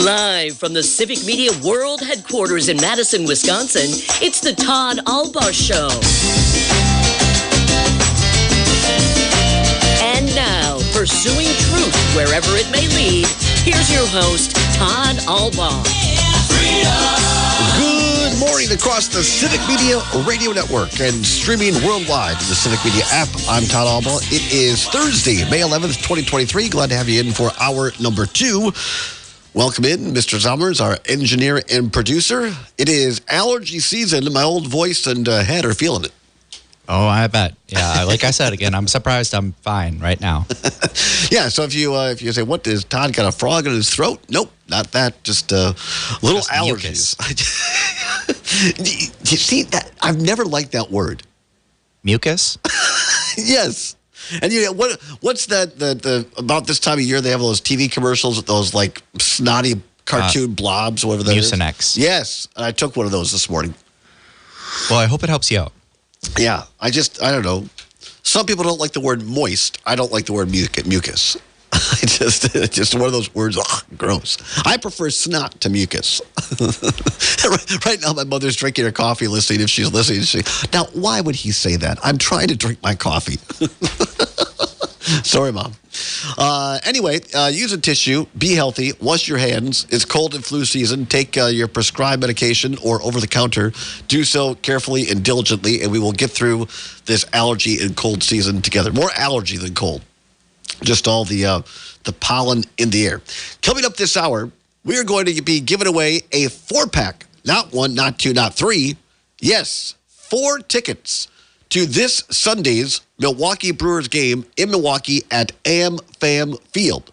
Live from the Civic Media World Headquarters in Madison, Wisconsin, it's the Todd Albaugh Show. And now, pursuing truth wherever it may lead, here's your host, Todd Albaugh. Good morning across the Civic Media Radio Network and streaming worldwide in the Civic Media app. I'm Todd Albaugh. It is Thursday, May 11th, 2023. Glad to have you in for hour number 2. Welcome in, Mr. Zommers, our engineer and producer. It is allergy season, and my old voice and head are feeling it. Oh, I bet. Yeah, like I said, again, I'm surprised I'm fine right now. Yeah, so if you say, what, is Todd got a frog in his throat? Nope, not that, just little just allergies. You see, that I've never liked that word. Mucus? Yes. And you know, what's that the about this time of year they have those TV commercials with those like snotty cartoon blobs or whatever that is? Mucinex. Yes, and I took one of those this morning. Well, I hope it helps you out. Yeah, I don't know. Some people don't like the word moist. I don't like the word mucus. It's just one of those words, gross. I prefer snot to mucus. Right now, my mother's drinking her coffee, listening. If she's listening, now, why would he say that? I'm trying to drink my coffee. Sorry, Mom. Anyway, use a tissue. Be healthy. Wash your hands. It's cold and flu season. Take your prescribed medication or over-the-counter. Do so carefully and diligently, and we will get through this allergy and cold season together. More allergy than cold. Just all the pollen in the air. Coming up this hour, we are going to be giving away a 4-pack. Not 1, not 2, not 3. Yes, 4 tickets to this Sunday's Milwaukee Brewers game in Milwaukee at AmFam Field.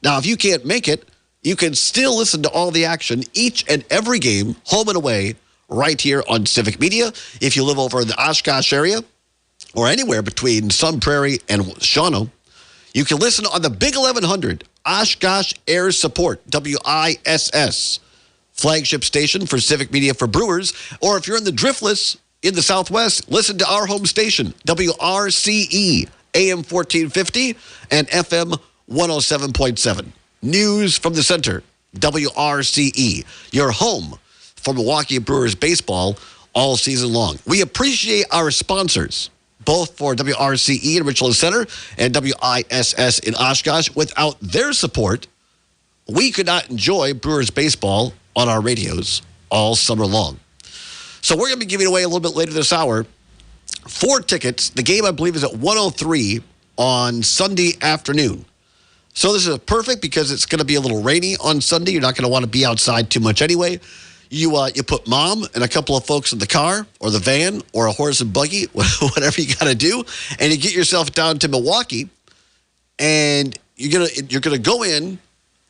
Now, if you can't make it, you can still listen to all the action each and every game, home and away, right here on Civic Media. If you live over in the Oshkosh area or anywhere between Sun Prairie and Shawano, you can listen on the Big 1100 Oshkosh Air Support, WISS, flagship station for Civic Media for Brewers. Or if you're in the Driftless in the Southwest, listen to our home station, WRCE, AM 1450 and FM 107.7. News from the Center, WRCE, your home for Milwaukee Brewers baseball all season long. We appreciate our sponsors, both for WRCE in Richland Center and WISS in Oshkosh. Without their support, we could not enjoy Brewers baseball on our radios all summer long. So we're going to be giving away a little bit later this hour 4 tickets. The game, I believe, is at 1:03 on Sunday afternoon. So this is perfect because it's going to be a little rainy on Sunday. You're not going to want to be outside too much anyway. You put Mom and a couple of folks in the car or the van or a horse and buggy, whatever you got to do, and you get yourself down to Milwaukee, and you're gonna go in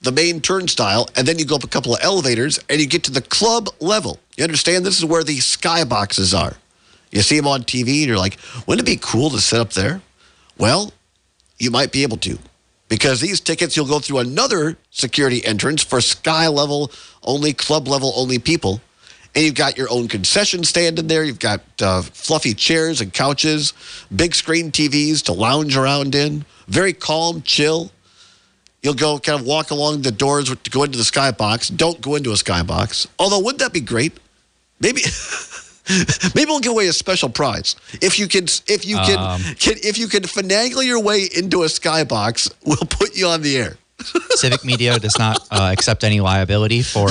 the main turnstile, and then you go up a couple of elevators, and you get to the club level. You understand? This is where the skyboxes are. You see them on TV, and you're like, wouldn't it be cool to sit up there? Well, you might be able to. Because these tickets, you'll go through another security entrance for sky level only, club level only people. And you've got your own concession stand in there. You've got fluffy chairs and couches, big screen TVs to lounge around in. Very calm, chill. You'll go kind of walk along the doors to go into the skybox. Don't go into a skybox. Although, wouldn't that be great? Maybe we'll give away a special prize. If you can finagle your way into a skybox, we'll put you on the air. Civic Media does not accept any liability for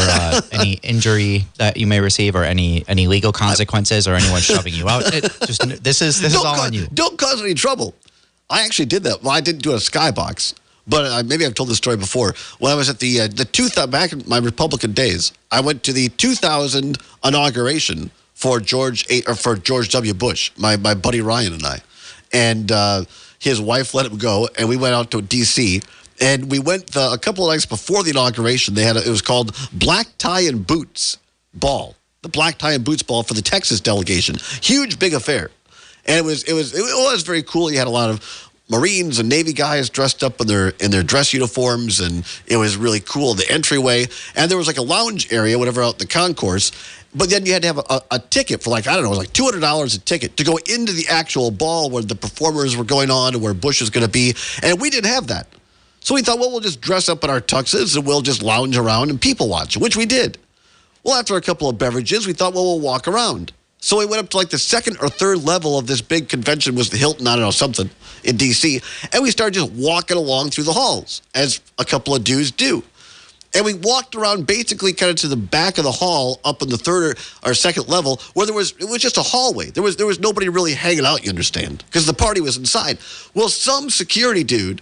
any injury that you may receive or any legal consequences or anyone shoving you out. This is all on you. Don't cause any trouble. I actually did that. Well, I didn't do a skybox, but maybe I've told this story before. When I was at the 2000 back in my Republican days, I went to the 2000 inauguration for George W. Bush, my buddy Ryan and I. And his wife let him go, and we went out to D.C., and we went a couple of nights before the inauguration. It was called Black Tie and Boots Ball, the Black Tie and Boots Ball for the Texas delegation. Huge, big affair. And it was very cool. You had a lot of Marines and Navy guys dressed up in their dress uniforms, and it was really cool, the entryway. And there was like a lounge area, whatever, out in the concourse. But then you had to have a ticket for it was like $200 a ticket to go into the actual ball where the performers were going on and where Bush was going to be. And we didn't have that. So we thought, well, we'll just dress up in our tuxes and we'll just lounge around and people watch, which we did. Well, after a couple of beverages, we thought, well, we'll walk around. So we went up to like the second or third level of this big convention, was the Hilton, I don't know, something, in D.C., and we started just walking along through the halls, as a couple of dudes do. And we walked around basically kind of to the back of the hall up in the third or second level where it was just a hallway. There was nobody really hanging out, you understand, because the party was inside. Well, some security dude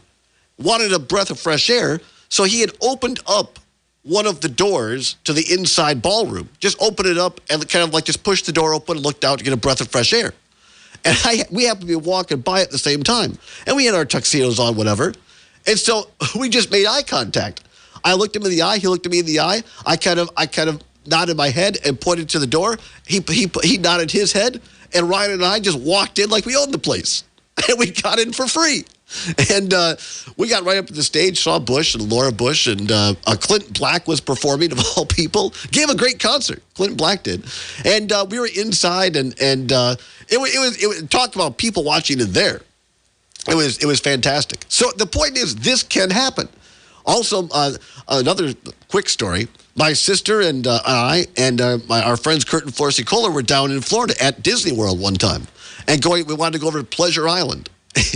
wanted a breath of fresh air, so he had opened up one of the doors to the inside ballroom. Just opened it up and kind of like just pushed the door open and looked out to get a breath of fresh air. And we happened to be walking by at the same time. And we had our tuxedos on, whatever. And so we just made eye contact. I looked him in the eye. He looked at me in the eye. I kind of nodded my head and pointed to the door. He nodded his head. And Ryan and I just walked in like we owned the place. And we got in for free. And we got right up to the stage, saw Bush and Laura Bush, and Clinton Black was performing, of all people. Gave a great concert. Clinton Black did. And we were inside, and it was talked about people watching in there. It was fantastic. So the point is, this can happen. Also, another quick story. My sister and I and our friends Kurt and Florcy Kohler were down in Florida at Disney World one time. And we wanted to go over to Pleasure Island.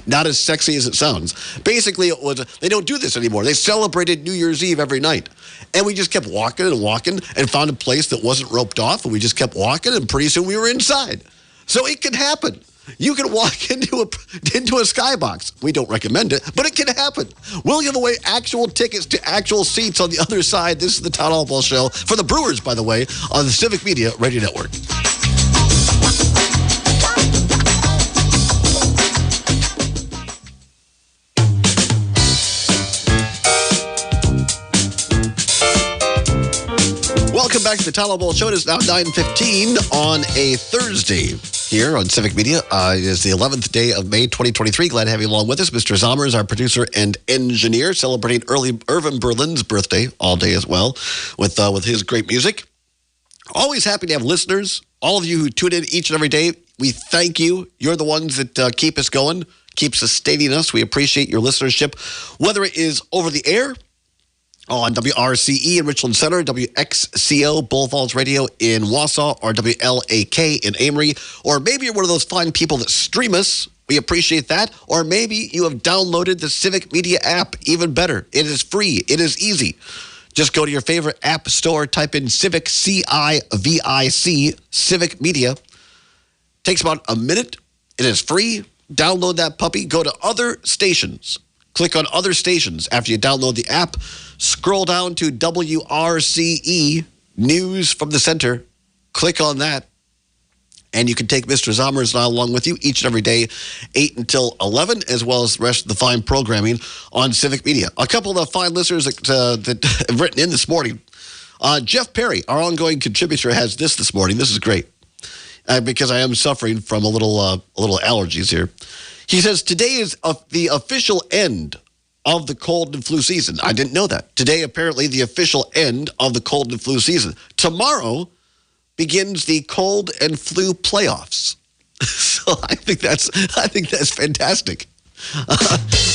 Not as sexy as it sounds. Basically, they don't do this anymore. They celebrated New Year's Eve every night. And we just kept walking and walking and found a place that wasn't roped off. And we just kept walking, and pretty soon we were inside. So it can happen. You can walk into a skybox. We don't recommend it, but it can happen. We'll give away actual tickets to actual seats on the other side. This is the Todd Ball Show for the Brewers, by the way, on the Civic Media Radio Network. Welcome back to the Todd Ball Show. It is now 9:15 on a Thursday here on Civic Media. It is the 11th day of May 2023. Glad to have you along with us. Mr. Zomer is our producer and engineer, celebrating early Irvin Berlin's birthday all day as well with his great music. Always happy to have listeners. All of you who tune in each and every day, we thank you. You're the ones that keep us going, keep sustaining us. We appreciate your listenership, whether it is over the air, on WRCE in Richland Center, WXCO Bull Falls Radio in Wausau, or WLAK in Amory. Or maybe you're one of those fine people that stream us. We appreciate that. Or maybe you have downloaded the Civic Media app. Even better. It is free. It is easy. Just go to your favorite app store, type in Civic, C-I-V-I-C, Civic Media. Takes about a minute. It is free. Download that puppy. Go to other stations. Click on other stations after you download the app. Scroll down to WRCE, News from the Center. Click on that. And you can take Mr. Zommers and I along with you each and every day, 8 until 11, as well as the rest of the fine programming on Civic Media. A couple of the fine listeners that have written in this morning. Jeff Perry, our ongoing contributor, has this morning. This is great because I am suffering from a little allergies here. He says, today is the official end of the cold and flu season. I didn't know that. Today, apparently, the official end of the cold and flu season. Tomorrow begins the cold and flu playoffs. So I think that's fantastic.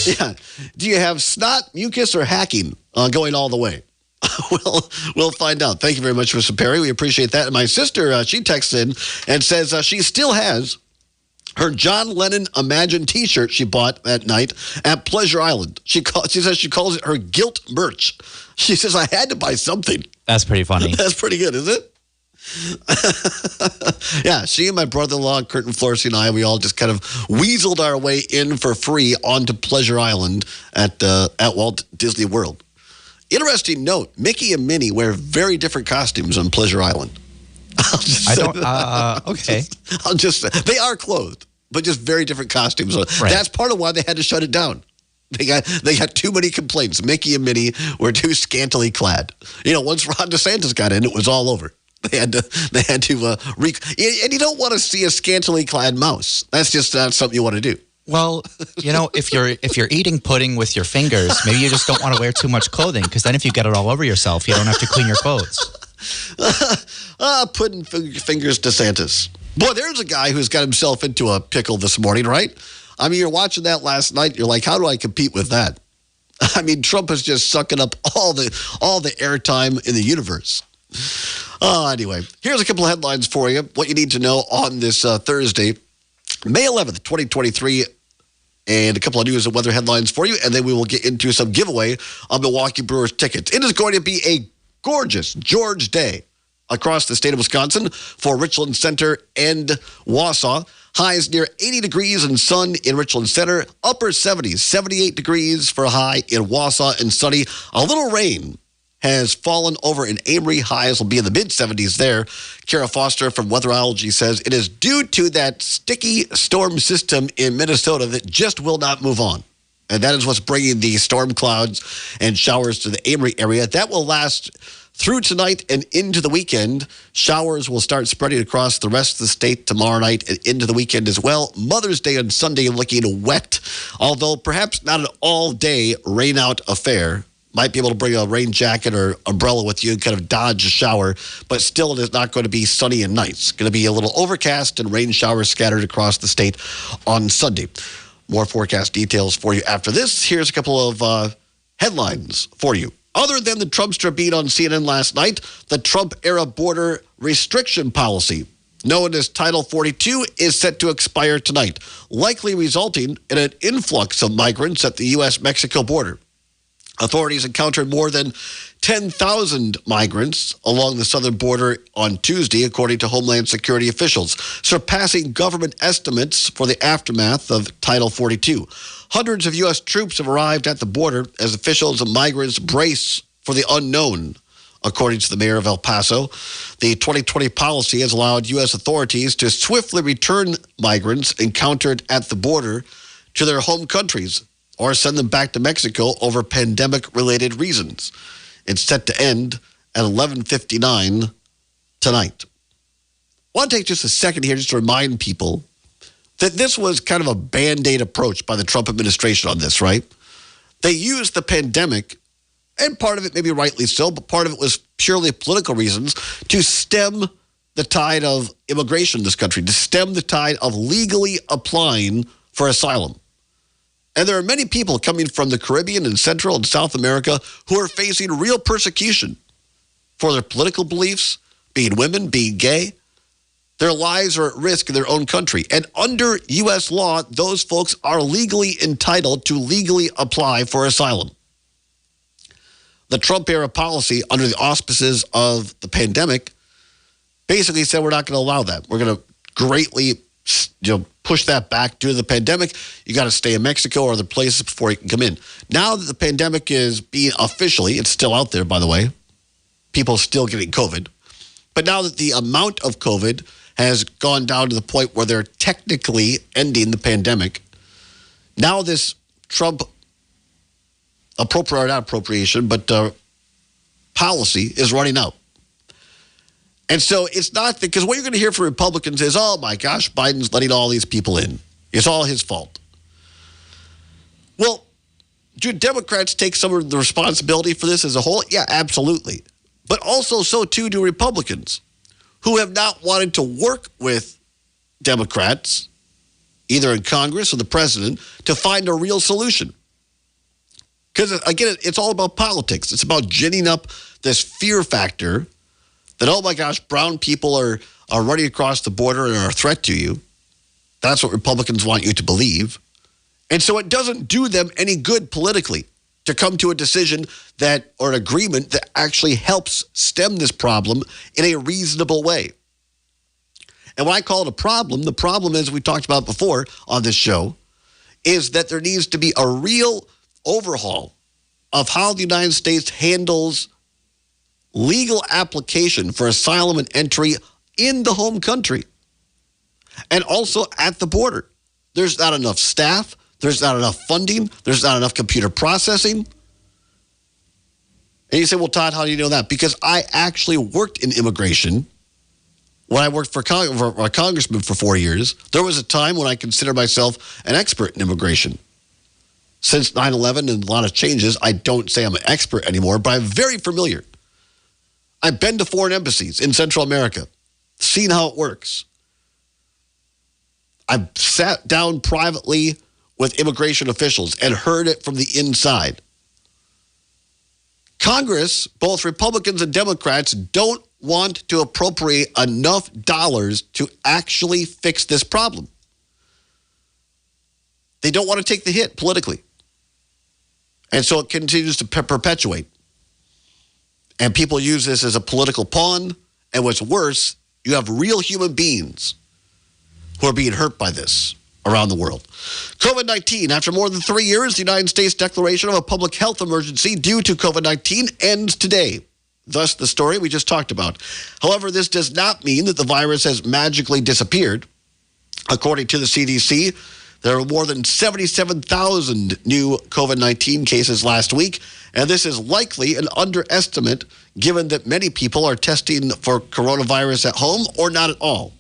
Yeah. Do you have snot, mucus, or hacking going all the way? We'll find out. Thank you very much, Mr. Perry. We appreciate that. And my sister, she texts in and says she still has her John Lennon Imagine T-shirt she bought that night at Pleasure Island. She says she calls it her guilt merch. She says, I had to buy something. That's pretty funny. That's pretty good, isn't it? Yeah, she and my brother-in-law, Kurt and Florcy, and I, we all just kind of weaseled our way in for free onto Pleasure Island at Walt Disney World. Interesting note, Mickey and Minnie wear very different costumes on Pleasure Island. Okay. They are clothed, but just very different costumes. Right. That's part of why they had to shut it down. They got too many complaints. Mickey and Minnie were too scantily clad. Once Ron DeSantis got in, it was all over. They had to and you don't want to see a scantily clad mouse. That's just not something you want to do. Well, if you're eating pudding with your fingers, maybe you just don't want to wear too much clothing, because then if you get it all over yourself, you don't have to clean your clothes. Pudding fingers DeSantis. Boy, there's a guy who's got himself into a pickle this morning, right? I mean, you're watching that last night. You're like, how do I compete with that? I mean, Trump is just sucking up all the airtime in the universe. Anyway, here's a couple of headlines for you. What you need to know on this Thursday, May 11th, 2023, and a couple of news and weather headlines for you, and then we will get into some giveaway on Milwaukee Brewers tickets. It is going to be a gorgeous George Day across the state of Wisconsin for Richland Center and Wausau. Highs near 80 degrees and sun in Richland Center. Upper 70s, 78 degrees for a high in Wausau and sunny. A little rain has fallen over in Amory. Highs will be in the mid-70s there. Kara Foster from Weatherology says it is due to that sticky storm system in Minnesota that just will not move on. And that is what's bringing the storm clouds and showers to the Amory area. That will last through tonight and into the weekend. Showers will start spreading across the rest of the state tomorrow night and into the weekend as well. Mother's Day on Sunday looking wet, although perhaps not an all-day rain-out affair. Might be able to bring a rain jacket or umbrella with you and kind of dodge a shower, but still it is not going to be sunny and nice. It's going to be a little overcast and rain showers scattered across the state on Sunday. More forecast details for you after this. Here's a couple of headlines for you. Other than the Trumpster beat on CNN last night, the Trump-era border restriction policy, known as Title 42, is set to expire tonight, likely resulting in an influx of migrants at the U.S.-Mexico border. Authorities encountered more than 10,000 migrants along the southern border on Tuesday, according to Homeland Security officials, surpassing government estimates for the aftermath of Title 42. Hundreds of U.S. troops have arrived at the border as officials and migrants brace for the unknown, according to the mayor of El Paso. The 2020 policy has allowed U.S. authorities to swiftly return migrants encountered at the border to their home countries or send them back to Mexico over pandemic-related reasons. It's set to end at 11:59 tonight. I want to take just a second here just to remind people that this was kind of a Band-Aid approach by the Trump administration on this, right? They used the pandemic, and part of it maybe rightly so, but part of it was purely political reasons, to stem the tide of immigration in this country, to stem the tide of legally applying for asylum. And there are many people coming from the Caribbean and Central and South America who are facing real persecution for their political beliefs, being women, being gay. Their lives are at risk in their own country. And under U.S. law, those folks are legally entitled to legally apply for asylum. The Trump-era policy, under the auspices of the pandemic, basically said we're not going to allow that. We're going to greatly push that back due to the pandemic. You got to stay in Mexico or other places before you can come in. Now that the pandemic is being officially, it's still out there, by the way. People still getting COVID. But now that the amount of COVID has gone down to the point where they're technically ending the pandemic, now this Trump appropriation, but policy is running out. And so it's not because what you're going to hear from Republicans is, oh my gosh, Biden's letting all these people in. It's all his fault. Well, do Democrats take some of the responsibility for this as a whole? Yeah, absolutely. But also so too do Republicans, who have not wanted to work with Democrats, either in Congress or the president, to find a real solution. Because, again, it's all about politics. It's about ginning up this fear factor that, oh my gosh, brown people are running across the border and are a threat to you. That's what Republicans want you to believe. And so it doesn't do them any good politically to come to a decision that, or an agreement that actually helps stem this problem in a reasonable way. And when I call it a problem, the problem is, we talked about before on this show, is that there needs to be a real overhaul of how the United States handles legal application for asylum and entry in the home country and also at the border. There's not enough staff. There's not enough funding. There's not enough computer processing. And you say, well, Todd, how do you know that? Because I actually worked in immigration when I worked for a congressman for 4 years. There was a time when I considered myself an expert in immigration. Since 9/11 and a lot of changes, I don't say I'm an expert anymore, but I'm very familiar. I've been to foreign embassies in Central America, seen how it works. I've sat down privately with immigration officials and heard it from the inside. Congress, both Republicans and Democrats, don't want to appropriate enough dollars to actually fix this problem. They don't want to take the hit politically. And so it continues to perpetuate. And people use this as a political pawn. And what's worse, you have real human beings who are being hurt by this around the world. COVID-19, after more than 3 years, the United States declaration of a public health emergency due to COVID-19 ends today. Thus, the story we just talked about. However, this does not mean that the virus has magically disappeared. According to the CDC, there were more than 77,000 new COVID-19 cases last week, and this is likely an underestimate given that many people are testing for coronavirus at home or not at all.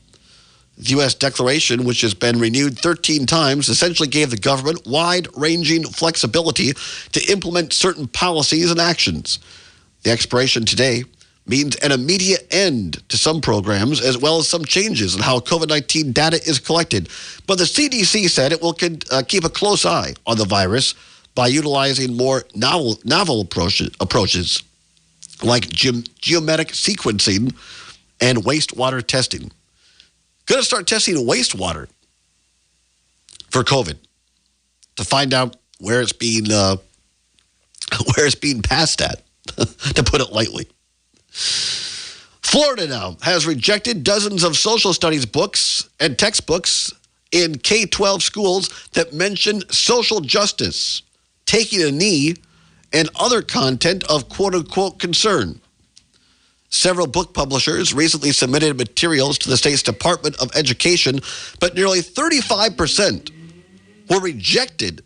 The U.S. declaration, which has been renewed 13 times, essentially gave the government wide-ranging flexibility to implement certain policies and actions. The expiration today means an immediate end to some programs as well as some changes in how COVID-19 data is collected. But the CDC said it will keep a close eye on the virus by utilizing more novel approaches like geometric sequencing and wastewater testing. Going to start testing wastewater for COVID to find out where it's being passed at, to put it lightly. Florida now has rejected dozens of social studies books and textbooks in K-12 schools that mention social justice, taking a knee, and other content of quote-unquote concern. Several book publishers recently submitted materials to the state's Department of Education, but nearly 35% were rejected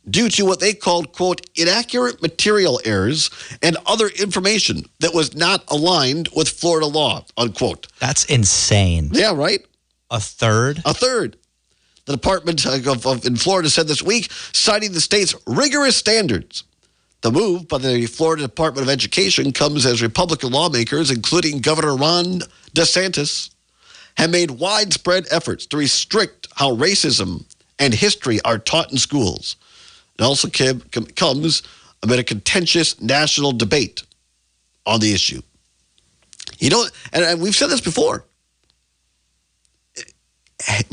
due to what they called, quote, inaccurate material errors and other information that was not aligned with Florida law, unquote. That's insane. Yeah, right? A third? A third. The Department in Florida said this week, citing the state's rigorous standards. The move by the Florida Department of Education comes as Republican lawmakers, including Governor Ron DeSantis, have made widespread efforts to restrict how racism and history are taught in schools. It also comes amid a contentious national debate on the issue. You know, and we've said this before.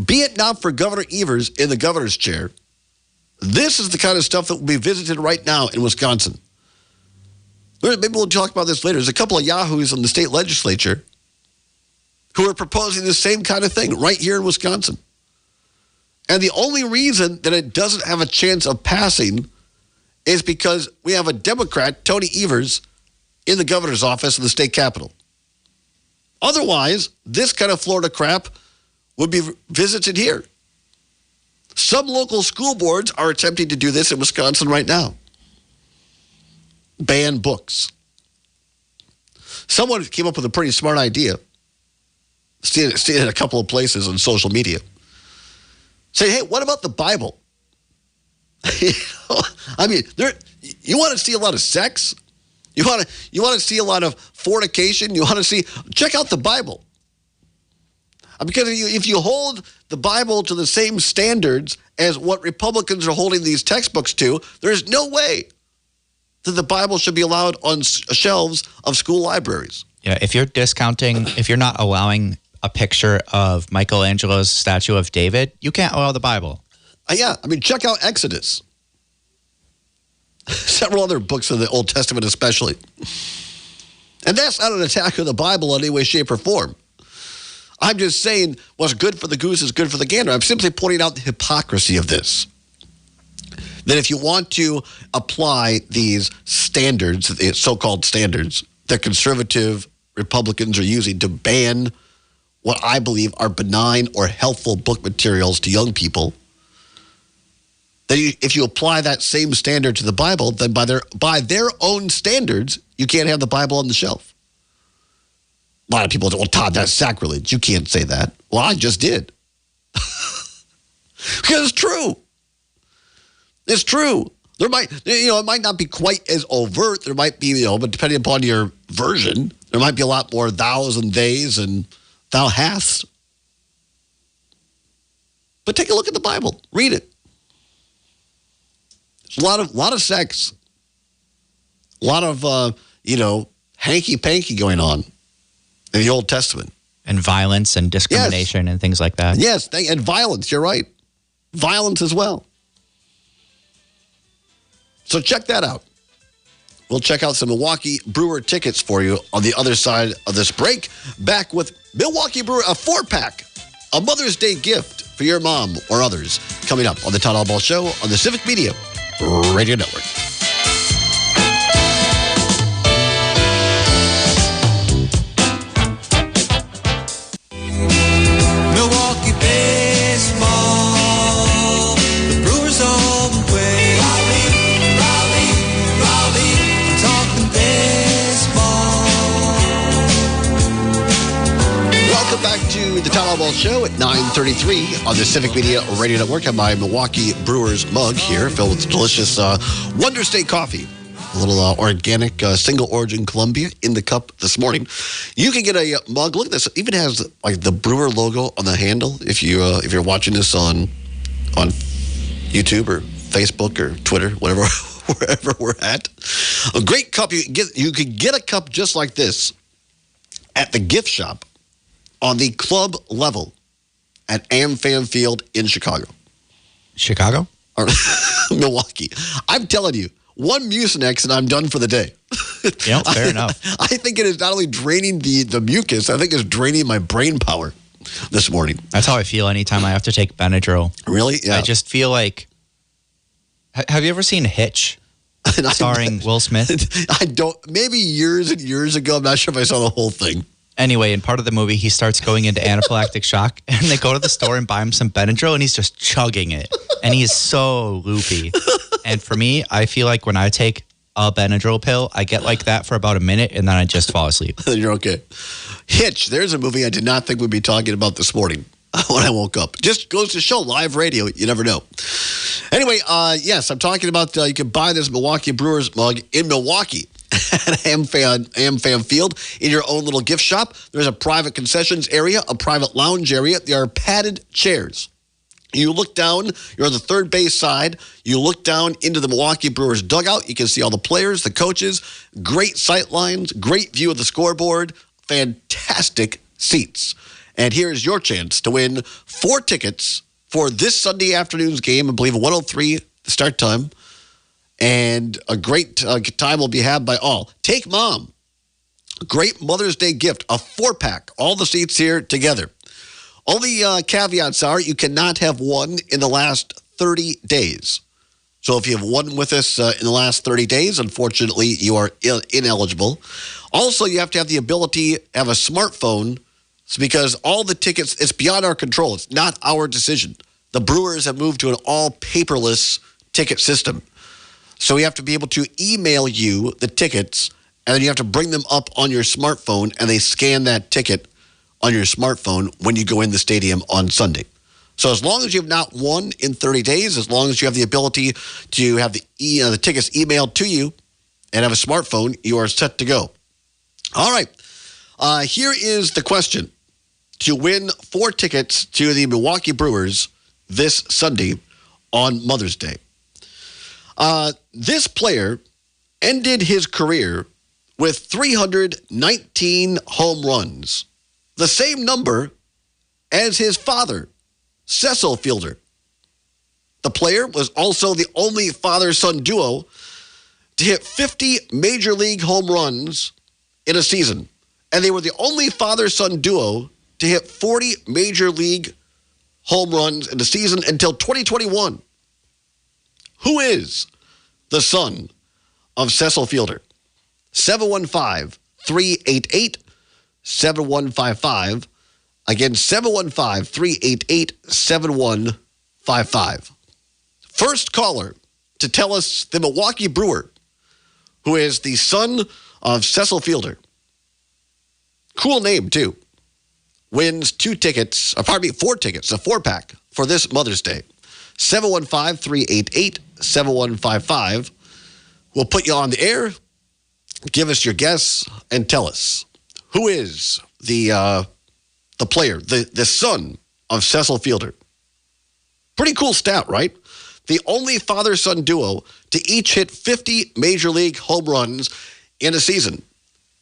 Be it not for Governor Evers in the governor's chair, this is the kind of stuff that will be visited right now in Wisconsin. Maybe we'll talk about this later. There's a couple of yahoos in the state legislature who are proposing the same kind of thing right here in Wisconsin. And the only reason that it doesn't have a chance of passing is because we have a Democrat, Tony Evers, in the governor's office in the state capitol. Otherwise, this kind of Florida crap would be visited here. Some local school boards are attempting to do this in Wisconsin right now. Ban books. Someone came up with a pretty smart idea. Seen it in a couple of places on social media. Say, hey, what about the Bible? I mean, you want to see a lot of sex? You want to see a lot of fornication? You want to see? Check out the Bible. Because if you hold the Bible to the same standards as what Republicans are holding these textbooks to, there's no way that the Bible should be allowed on shelves of school libraries. Yeah, if you're not allowing a picture of Michelangelo's statue of David, you can't allow the Bible. Yeah, I mean, check out Exodus. Several other books of the Old Testament especially. And that's not an attack on the Bible in any way, shape, or form. I'm just saying what's good for the goose is good for the gander. I'm simply pointing out the hypocrisy of this. That if you want to apply these standards, the so-called standards, that conservative Republicans are using to ban what I believe are benign or helpful book materials to young people, that if you apply that same standard to the Bible, then by their own standards, you can't have the Bible on the shelf. A lot of people say, well, Todd, that's sacrilege. You can't say that. Well, I just did. Because it's true. It's true. There it might not be quite as overt. There might be, but depending upon your version, there might be a lot more thous and theys and thou hast. But take a look at the Bible. Read it. There's a lot of sex. A lot of hanky-panky going on in the Old Testament. And violence and discrimination and things like that. Yes, and violence, you're right. Violence as well. So check that out. We'll check out some Milwaukee Brewer tickets for you on the other side of this break. Back with Milwaukee Brewer, a 4-pack, a Mother's Day gift for your mom or others, coming up on the Todd Albaugh Show on the Civic Media Radio Network. Milwaukee baseball, the Brewers all the way. Raleigh, talking baseball. Welcome back to the Todd Albaugh Show at 9:33 on the Civic Media Radio Network. I have my Milwaukee Brewers mug here filled with delicious Wonder State coffee. A little organic single origin Columbia in the cup this morning. You can get a mug. Look at this. It even has like the Brewer logo on the handle. If you're watching this on YouTube or Facebook or Twitter, whatever, wherever we're at. A great cup. You could get a cup just like this at the gift shop on the club level at AmFam Field in Chicago. Chicago? Or Milwaukee. I'm telling you, one Mucinex and I'm done for the day. Fair enough. I think it is not only draining the mucus, I think it's draining my brain power this morning. That's how I feel anytime I have to take Benadryl. Really? Yeah. I just feel like... Have you ever seen Hitch? Starring Will Smith? I don't. Maybe years and years ago. I'm not sure if I saw the whole thing. Anyway, in part of the movie, he starts going into anaphylactic shock, and they go to the store and buy him some Benadryl, and he's just chugging it. And he is so loopy. And for me, I feel like when I take a Benadryl pill, I get like that for about a minute, and then I just fall asleep. You're okay. Hitch, there's a movie I did not think we'd be talking about this morning when I woke up. Just goes to show live radio. You never know. Anyway, yes, I'm talking about you can buy this Milwaukee Brewers mug in Milwaukee at AmFam Field in your own little gift shop. There's a private concessions area, a private lounge area. There are padded chairs. You look down, you're on the third base side. You look down into the Milwaukee Brewers dugout. You can see all the players, the coaches, great sight lines, great view of the scoreboard, fantastic seats. And here's your chance to win 4 tickets for this Sunday afternoon's game. I believe 1:03 the start time. And a great time will be had by all. Take Mom. Great Mother's Day gift, a 4-pack. All the seats here together. Only caveats are you cannot have one in the last 30 days. So if you have one with us in the last 30 days, unfortunately, you are ineligible. Also, you have to have the ability to have a smartphone. It's because all the tickets, it's beyond our control. It's not our decision. The Brewers have moved to an all paperless ticket system. So we have to be able to email you the tickets, and then you have to bring them up on your smartphone, and they scan that ticket on your smartphone when you go in the stadium on Sunday. So as long as you have not won in 30 days, as long as you have the ability to have the tickets emailed to you and have a smartphone, you are set to go. All right. Here is the question. To win 4 tickets to the Milwaukee Brewers this Sunday on Mother's Day. This player ended his career with 319 home runs, the same number as his father, Cecil Fielder. The player was also the only father-son duo to hit 50 Major League home runs in a season. And they were the only father-son duo to hit 40 Major League home runs in the season until 2021. Who is the son of Cecil Fielder? 715-388-7155. Again, 715-388-7155. First caller to tell us the Milwaukee Brewer, who is the son of Cecil Fielder. Cool name, too. Wins 4 tickets, a 4-pack for this Mother's Day. 715-388-7155. We'll put you on the air. Give us your guess and tell us who is the player, the son of Cecil Fielder. Pretty cool stat, right? The only father-son duo to each hit 50 Major League home runs in a season.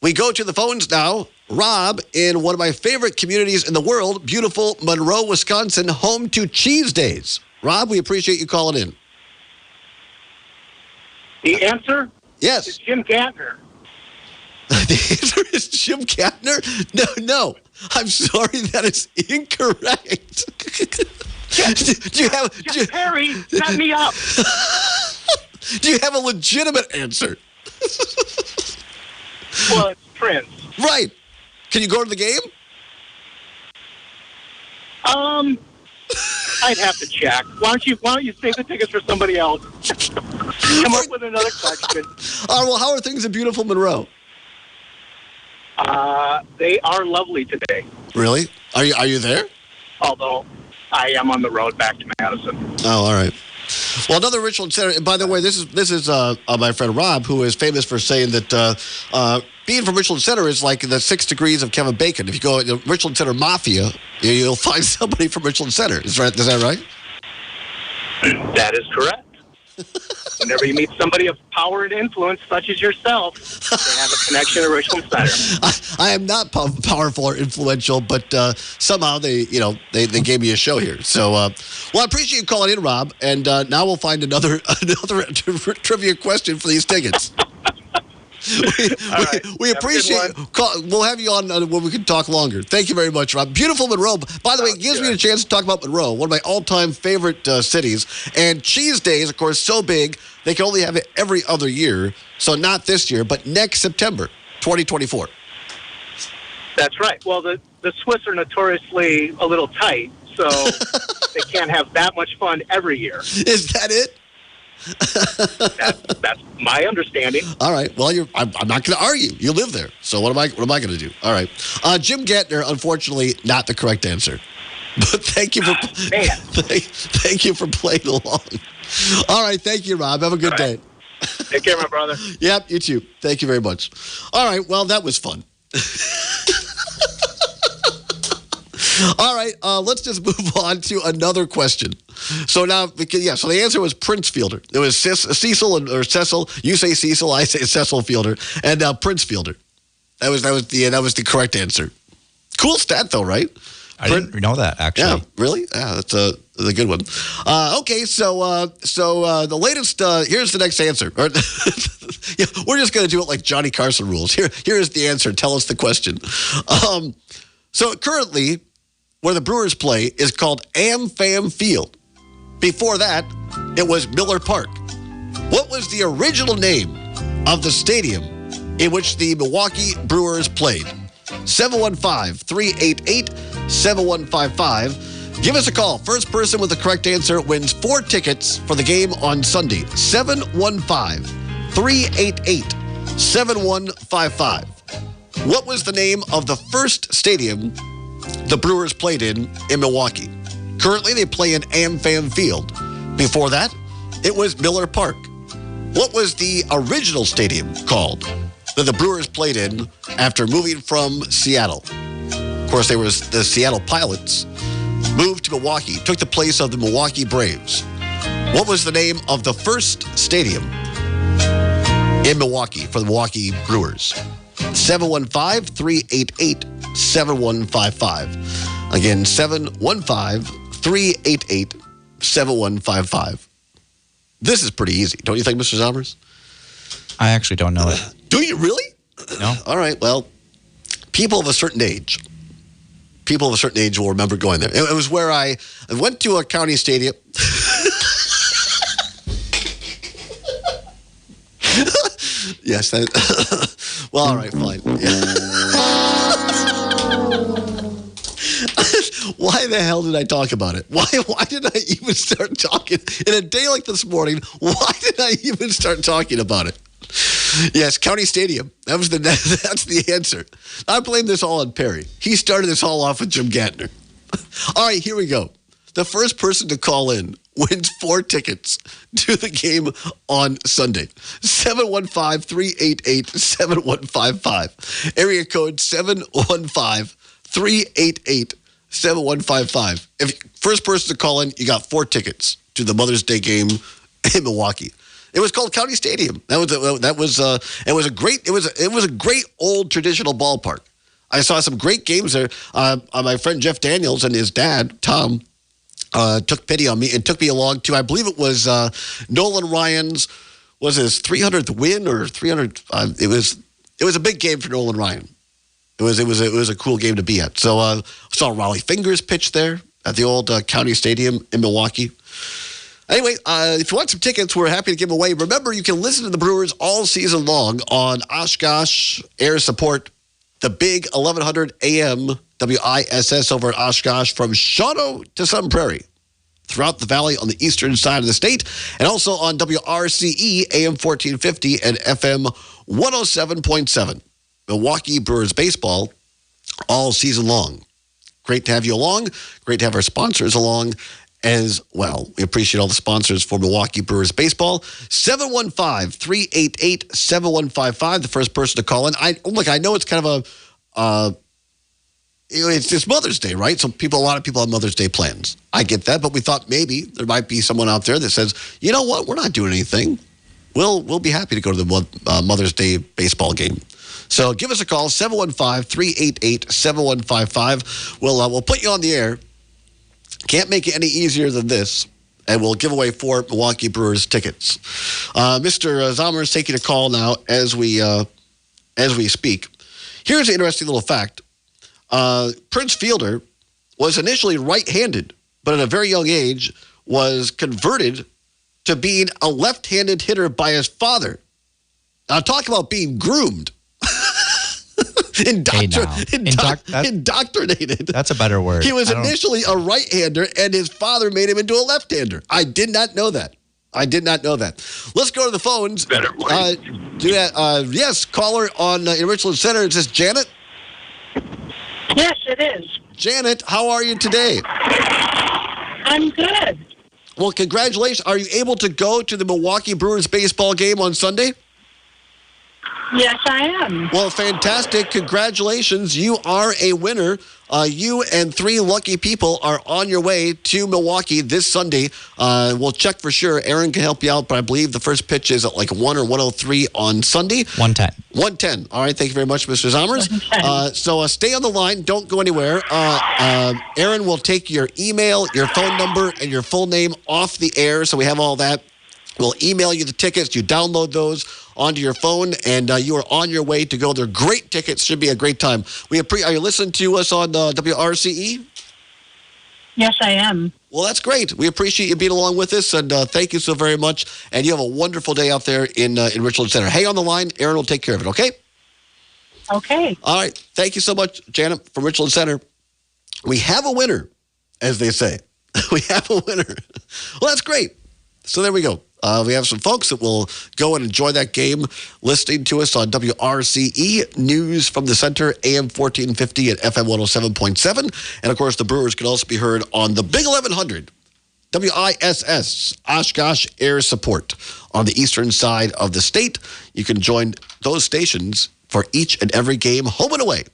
We go to the phones now. Rob, in one of my favorite communities in the world, beautiful Monroe, Wisconsin, home to cheese days. Rob, we appreciate you calling in. The answer Yes. is Jim Gantner. The answer is Jim Gantner? No. I'm sorry, that is incorrect. Do you have Perry, set me up. Do you have a legitimate answer? Well, it's Prince. Right. Can you go to the game? I'd have to check. Why don't you save the tickets for somebody else? Come up with another question. All right, well, how are things in beautiful Monroe? They are lovely today, Really? Are you there? although I am on the road back to Madison. Oh, all right. Well, another Richland Center. And by the way, this is my friend Rob, who is famous for saying that being from Richland Center is like the 6 degrees of Kevin Bacon. If you go to Richland Center Mafia, you'll find somebody from Richland Center. Is that right? That is correct. Whenever you meet somebody of power and influence, such as yourself, they have a connection to Richland Center. I am not powerful or influential, but somehow they gave me a show here. So, well, I appreciate you calling in, Rob. And now we'll find another trivia question for these tickets. We appreciate. We'll have you on when we can talk longer. Thank you very much, Rob. Beautiful Monroe. By the way, it gives me a chance to talk about Monroe, one of my all-time favorite cities. And cheese days, of course, so big they can only have it every other year. So not this year, but next September, 2024. That's right. Well, the Swiss are notoriously a little tight, so they can't have that much fun every year. Is that it? That's my understanding. All right. Well, I'm not going to argue. You live there, so what am I going to do? All right. Jim Gantner, unfortunately, not the correct answer. But thank you for thank you for playing along. All right. Thank you, Rob. Have a good day. Take care, my brother. Yep. You too. Thank you very much. All right. Well, that was fun. All right, let's just move on to another question. So now, so the answer was Prince Fielder. It was Cecil or Cecil. You say Cecil, I say Cecil Fielder, and Prince Fielder. That was the correct answer. Cool stat, though, right? I didn't know that, actually. Yeah, really? Yeah, that's a good one. Okay, so the latest. Here's the next answer. Yeah, we're just going to do it like Johnny Carson rules. Here is the answer. Tell us the question. So currently, where the Brewers play is called AmFam Field. Before that, it was Miller Park. What was the original name of the stadium in which the Milwaukee Brewers played? 715-388-7155. Give us a call. First person with the correct answer wins 4 tickets for the game on Sunday. 715-388-7155. What was the name of the first stadium the Brewers played in Milwaukee? Currently, they play in AmFam Field. Before that, it was Miller Park. What was the original stadium called that the Brewers played in after moving from Seattle? Of course, they were the Seattle Pilots, moved to Milwaukee, took the place of the Milwaukee Braves. What was the name of the first stadium in Milwaukee for the Milwaukee Brewers? 715-388-7155. Again, 715-388-7155. This is pretty easy, don't you think, Mr. Zommers? I actually don't know it. Do you really? No. All right, well, people of a certain age will remember going there. It was where I went to a county stadium. Yes. Well, all right, fine. Why the hell did I talk about it? Why did I even start talking? In a day like this morning, why did I even start talking about it? Yes, County Stadium. That's the answer. I blame this all on Perry. He started this all off with Jim Gantner. All right, here we go. The first person to call in wins 4 tickets to the game on Sunday. 715-388-7155. Area code 715-388-7155. If first person to call in, you got 4 tickets to the Mother's Day game in Milwaukee. It was called County Stadium. It was a great old traditional ballpark. I saw some great games there. My friend Jeff Daniels and his dad Tom took pity on me and took me along to, I believe it was Nolan Ryan's, was his 300th win or 300. It was a big game for Nolan Ryan. It was a cool game to be at. So I saw Raleigh Fingers pitch there at the old County Stadium in Milwaukee. Anyway, if you want some tickets, we're happy to give them away. Remember, you can listen to the Brewers all season long on Oshkosh Air Support, the big 1100 AM WISS over at Oshkosh from Shawano to Sun Prairie, throughout the valley on the eastern side of the state, and also on WRCE AM 1450 and FM 107.7. Milwaukee Brewers baseball all season long. Great to have you along. Great to have our sponsors along as well. We appreciate all the sponsors for Milwaukee Brewers baseball. 715-388-7155, the first person to call in. I know it's kind of it's Mother's Day, right? So a lot of people have Mother's Day plans. I get that, but we thought maybe there might be someone out there that says, you know what, we're not doing anything. We'll be happy to go to the Mother's Day baseball game. So give us a call, 715-388-7155. We'll put you on the air. Can't make it any easier than this, and we'll give away 4 Milwaukee Brewers tickets. Mr. Zomer is taking a call now as we speak. Here's an interesting little fact. Prince Fielder was initially right-handed, but at a very young age was converted to being a left-handed hitter by his father. Now, talk about being groomed. Indoctrinated. That's a better word. He was initially a right-hander, and his father made him into a left-hander. I did not know that. Let's go to the phones. Better word. Yes, caller on in Richland Center. Is this Janet? Yes, it is. Janet, how are you today? I'm good. Well, congratulations. Are you able to go to the Milwaukee Brewers baseball game on Sunday? Yes, I am. Well, fantastic. Congratulations. You are a winner. You and 3 lucky people are on your way to Milwaukee this Sunday. We'll check for sure. Aaron can help you out, but I believe the first pitch is at like 1 or 1:03 on Sunday. 1:10. 1:10. All right. Thank you very much, Mr. Zomers. So stay on the line. Don't go anywhere. Aaron will take your email, your phone number, and your full name off the air, so we have all that. We'll email you the tickets. You download those onto your phone, and you are on your way to go. They're great tickets. Should be a great time. Are you listening to us on WRCE? Yes, I am. Well, that's great. We appreciate you being along with us, and thank you so very much. And you have a wonderful day out there in Richland Center. Hang on the line. Aaron will take care of it, okay? Okay. All right. Thank you so much, Janet, from Richland Center. We have a winner, as they say. We have a winner. Well, that's great. So there we go. We have some folks that will go and enjoy that game listening to us on WRCE News from the Center, AM 1450 and FM 107.7. And, of course, the Brewers can also be heard on the Big 1100, WISS, Oshkosh Air Support, on the eastern side of the state. You can join those stations for each and every game, home and away.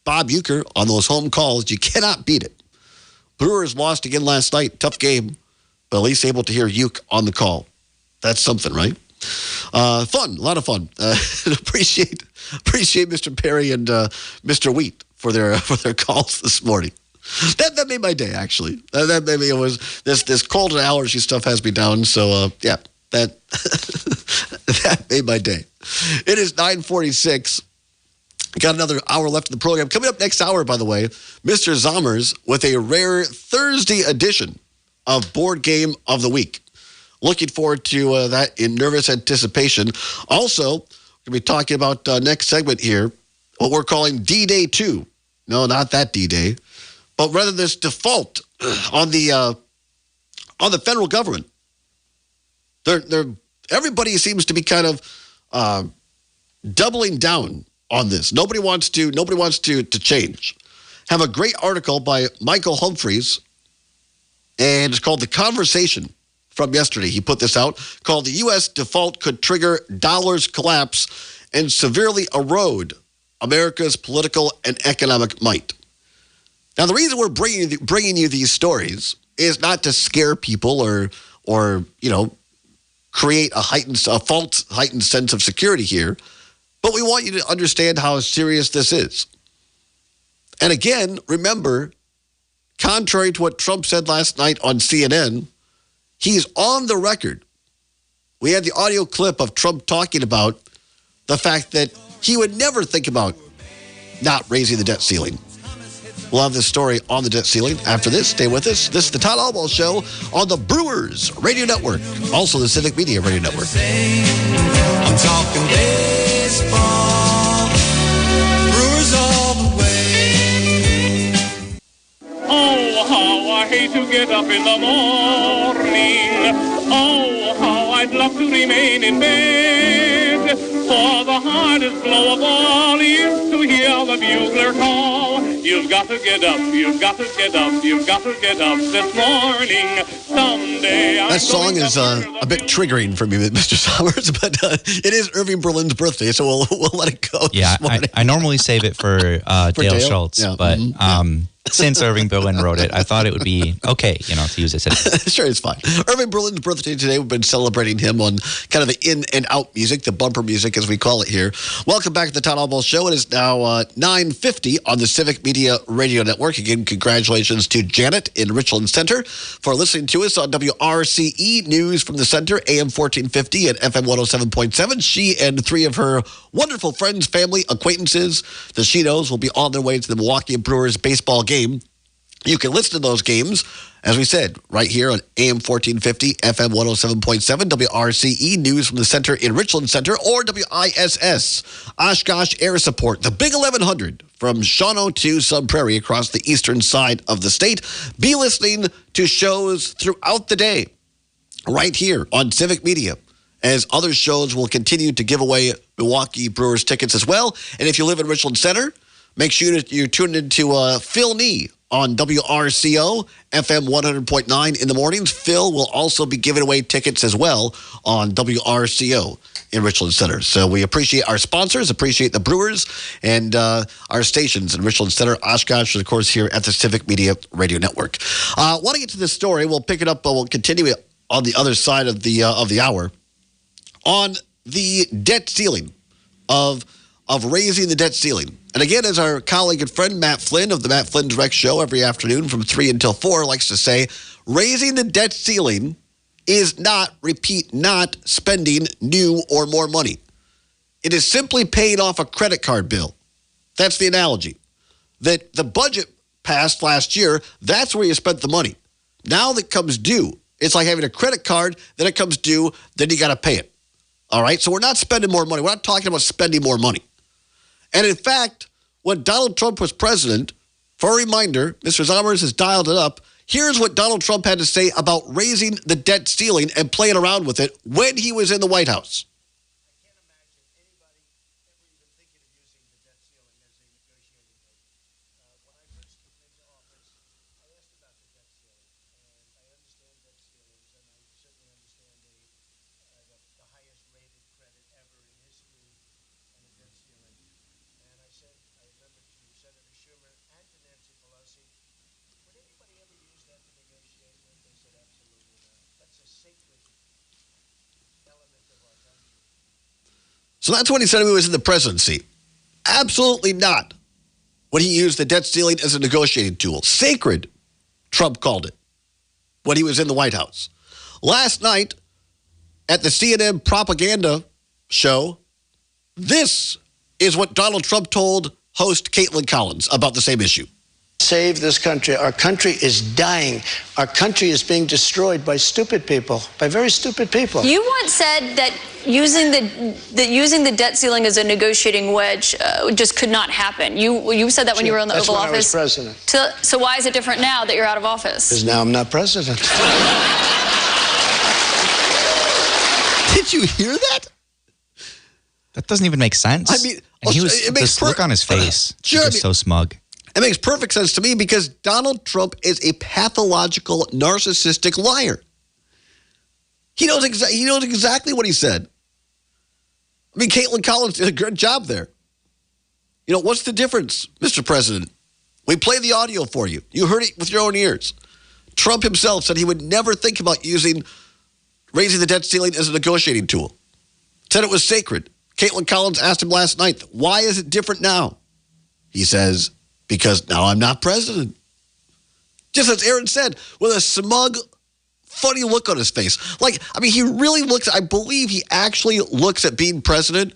Bob Uecker on those home calls. You cannot beat it. Brewers lost again last night. Tough game. But at least able to hear Ueck on the call. That's something, right? Fun, a lot of fun. Appreciate Mr. Perry and Mr. Wheat for their calls this morning. That made my day, actually. That made me, it was this cold and allergy stuff has me down. So yeah, that that made my day. It is 9:46. Got another hour left in the program. Coming up next hour, by the way, Mr. Zomers with a rare Thursday edition of Board Game of the Week. Looking forward to that in nervous anticipation. Also, we're going to be talking about next segment here, what we're calling D-Day 2. No, not that D-Day, but rather this default on the federal government. Everybody seems to be kind of doubling down on this. Nobody wants to change. Have a great article by Michael Humphreys, and it's called The Conversation from yesterday. He put this out, called The U.S. Default Could Trigger Dollar's Collapse and Severely Erode America's Political and Economic Might. Now, the reason we're bringing you these stories is not to scare people or create a false heightened sense of security here. But we want you to understand how serious this is. And again, remember, contrary to what Trump said last night on CNN, he's on the record. We had the audio clip of Trump talking about the fact that he would never think about not raising the debt ceiling. We'll have this story on the debt ceiling after this. Stay with us. This is the Todd Albaugh Show on the Brewers Radio Network, also the Civic Media Radio Network. I'm talking baseball. Brewers all the way. Oh, how I hate to get up in the morning. Oh, how I'd love to remain in bed. For the hardest blow of all is to hear the bugler call. You've got to get up, you've got to get up, you've got to get up this morning. Someday that song is a bit triggering for me, Mr. Summers, but it is Irving Berlin's birthday, so we'll let it go. Yeah, I normally save it for Dale Schultz, yeah. but since Irving Berlin wrote it, I thought it would be okay, to use it today. Sure, it's fine. Irving Berlin's birthday today. We've been celebrating him on kind of the in and out music, the bumper music, as we call it here. Welcome back to the Todd Albaugh Show. It is now 9:50 on the Civic Media Radio Network. Again, congratulations to Janet in Richland Center for listening to us on WRCE News from the Center, AM 1450 and FM 107.7. She and three of her wonderful friends, family, acquaintances that she knows will be on their way to the Milwaukee Brewers baseball game. You can listen to those games, as we said, right here on AM 1450, FM 107.7, WRCE News from the Center in Richland Center, or WISS, Oshkosh Air Support, the Big 1100 from Shawano to Sun Prairie across the eastern side of the state. Be listening to shows throughout the day right here on Civic Media, as other shows will continue to give away Milwaukee Brewers tickets as well. And if you live in Richland Center, make sure that you're tuned into Phil Nee on WRCO, FM 100.9 in the mornings. Phil will also be giving away tickets as well on WRCO in Richland Center. So we appreciate our sponsors, appreciate the Brewers, and our stations in Richland Center, Oshkosh, and of course here at the Civic Media Radio Network. Want to get to this story? We'll pick it up. We'll continue it on the other side of the hour on the debt ceiling of raising the debt ceiling. And again, as our colleague and friend Matt Flynn of the Matt Flynn Direct Show every afternoon from 3 until 4 likes to say, raising the debt ceiling is not spending new or more money. It is simply paying off a credit card bill. That's the analogy. That the budget passed last year, that's where you spent the money. Now that comes due, it's like having a credit card, then it comes due, then you got to pay it. All right? So we're not spending more money. We're not talking about spending more money. And in fact, when Donald Trump was president, for a reminder, Mr. Zommers has dialed it up. Here's what Donald Trump had to say about raising the debt ceiling and playing around with it when he was in the White House. So that's what he said when he was in the presidency. Absolutely not when he used the debt ceiling as a negotiating tool. Sacred, Trump called it, when he was in the White House. Last night, at the CNN propaganda show, this is what Donald Trump told host Caitlin Collins about the same issue. Save this country. Our country is dying. Our country is being destroyed by stupid people, by very stupid people. You once said that using the debt ceiling as a negotiating wedge just could not happen. You said that when you were in the Oval Office. That's when I was president. So why is it different now that you're out of office? Because now I'm not president. Did you hear that? That doesn't even make sense. I mean, and he was, it makes this look on his face. Sure, He was so smug. It makes perfect sense to me because Donald Trump is a pathological, narcissistic liar. He knows exactly what he said. I mean, Caitlin Collins did a good job there. You know, what's the difference, Mr. President? We played the audio for you. You heard it with your own ears. Trump himself said he would never think about using raising the debt ceiling as a negotiating tool. Said it was sacred. Caitlin Collins asked him last night, why is it different now? He says, because now I'm not president. Just as Aaron said, with a smug, funny look on his face. Like, I mean, he really looks, I believe he actually looks at being president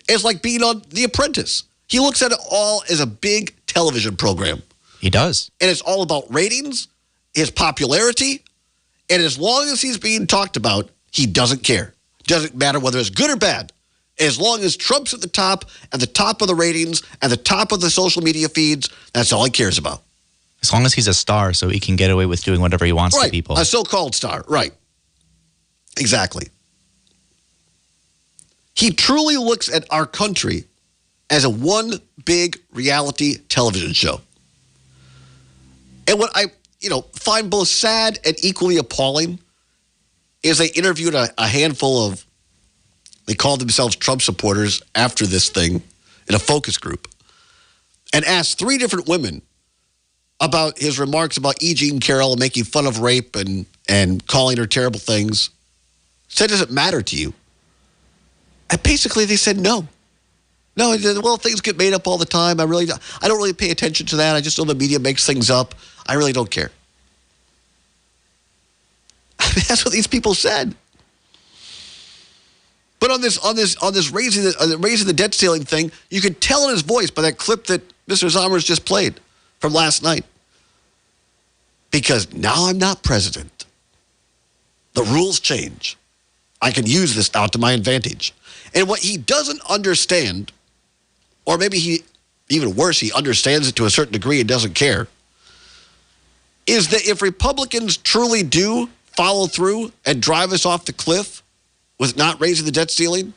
as like being on The Apprentice. He looks at it all as a big television program. He does. And it's all about ratings, his popularity, and as long as he's being talked about, he doesn't care. Doesn't matter whether it's good or bad. As long as Trump's at the top of the ratings, and the top of the social media feeds, that's all he cares about. As long as he's a star, so he can get away with doing whatever he wants to people. A so-called star, right. Exactly. He truly looks at our country as a one big reality television show. And what I, find both sad and equally appalling is they interviewed a handful of, they called themselves Trump supporters after this thing in a focus group, and asked 3 different women about his remarks about E. Jean Carroll and making fun of rape and calling her terrible things. Said, does it matter to you? And basically they said no. No, well, things get made up all the time. I don't really pay attention to that. I just know the media makes things up. I really don't care. I mean, that's what these people said. But on this raising the debt ceiling thing, you could tell in his voice by that clip that Mr. Zommers just played from last night. Because now I'm not president. The rules change. I can use this now to my advantage. And what he doesn't understand, or maybe even worse, he understands it to a certain degree and doesn't care, is that if Republicans truly do follow through and drive us off the cliff with not raising the debt ceiling,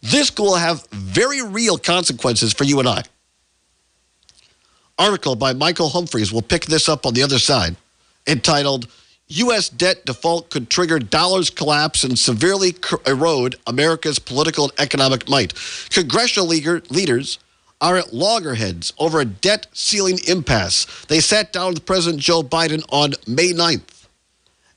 this will have very real consequences for you and I. Article by Michael Humphreys will pick this up on the other side, entitled, U.S. Debt Default Could Trigger Dollars Collapse and Severely Erode America's Political and Economic Might. Congressional leaders are at loggerheads over a debt ceiling impasse. They sat down with President Joe Biden on May 9th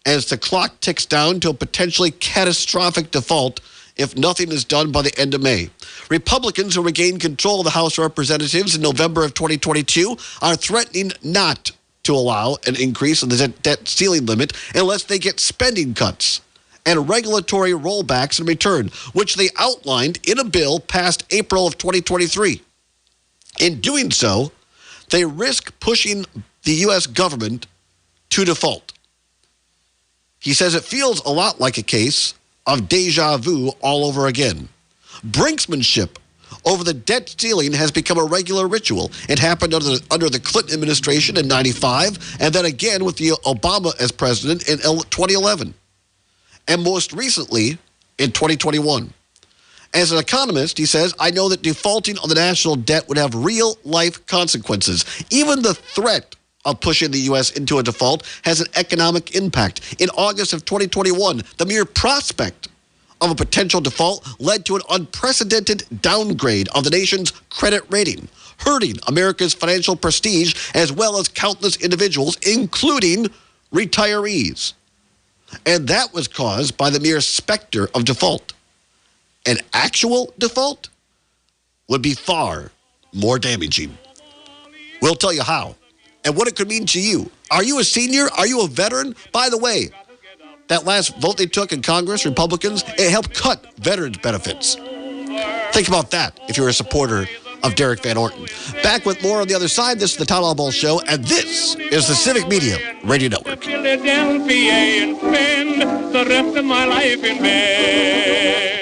as the clock ticks down to a potentially catastrophic default if nothing is done by the end of May. Republicans who regained control of the House of Representatives in November of 2022 are threatening not to allow an increase in the debt ceiling limit unless they get spending cuts and regulatory rollbacks in return, which they outlined in a bill passed April of 2023. In doing so, they risk pushing the U.S. government to default. He says it feels a lot like a case of deja vu all over again. Brinksmanship over the debt ceiling has become a regular ritual. It happened under the Clinton administration in 95, and then again with the Obama as president in 2011, and most recently in 2021. As an economist, he says, I know that defaulting on the national debt would have real-life consequences. Even the threat of pushing the U.S. into a default has an economic impact. In August of 2021, the mere prospect of a potential default led to an unprecedented downgrade of the nation's credit rating, hurting America's financial prestige as well as countless individuals, including retirees. And that was caused by the mere specter of default. An actual default would be far more damaging. We'll tell you how and what it could mean to you. Are you a senior? Are you a veteran? By the way, that last vote they took in Congress, Republicans, it helped cut veterans' benefits. Think about that if you're a supporter of Derek Van Orton. Back with more on the other side. This is the Todd Albaugh Show, and this is the Civic Media Radio Network. Philadelphia and spend the rest of my life in bed.